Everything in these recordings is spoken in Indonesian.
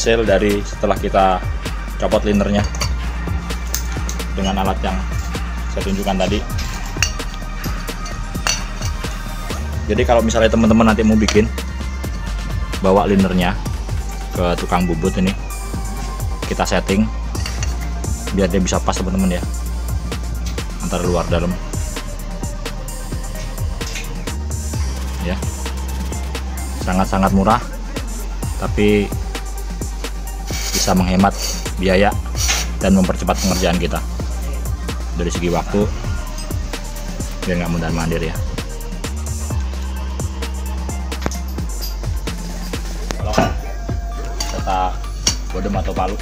hasil dari setelah kita copot linernya dengan alat yang saya tunjukkan tadi. Jadi kalau misalnya teman-teman nanti mau bikin, bawa linernya ke tukang bubut ini, kita setting biar dia bisa pas teman-teman ya, antara luar dalam ya. Sangat-sangat murah, tapi bisa menghemat biaya dan mempercepat pengerjaan kita dari segi waktu, biar nggak mudah mandir ya. Kalau serta bodem atau palu.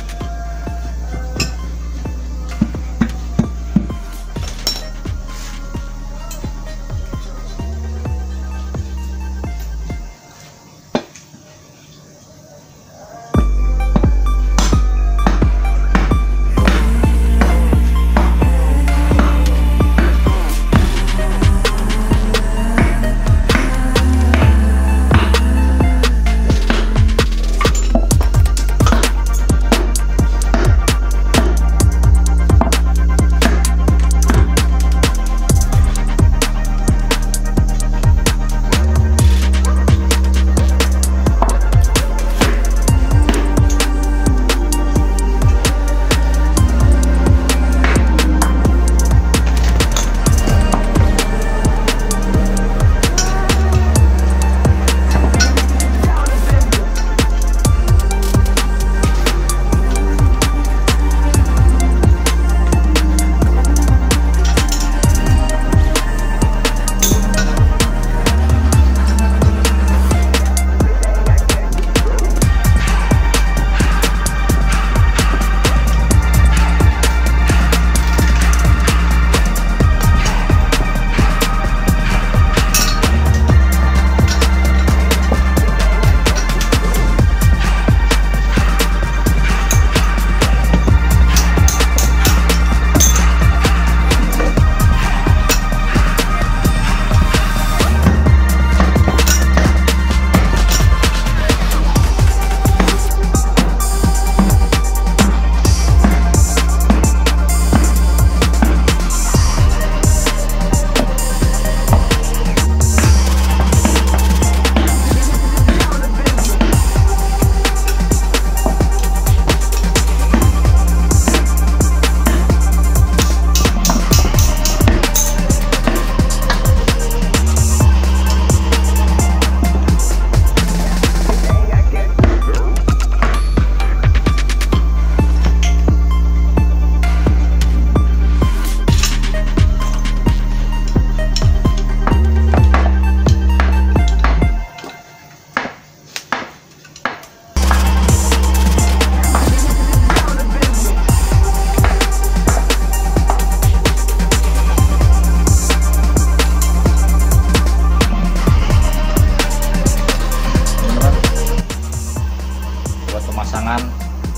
Pemasangan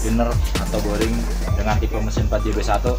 liner atau boring dengan tipe mesin 4JB1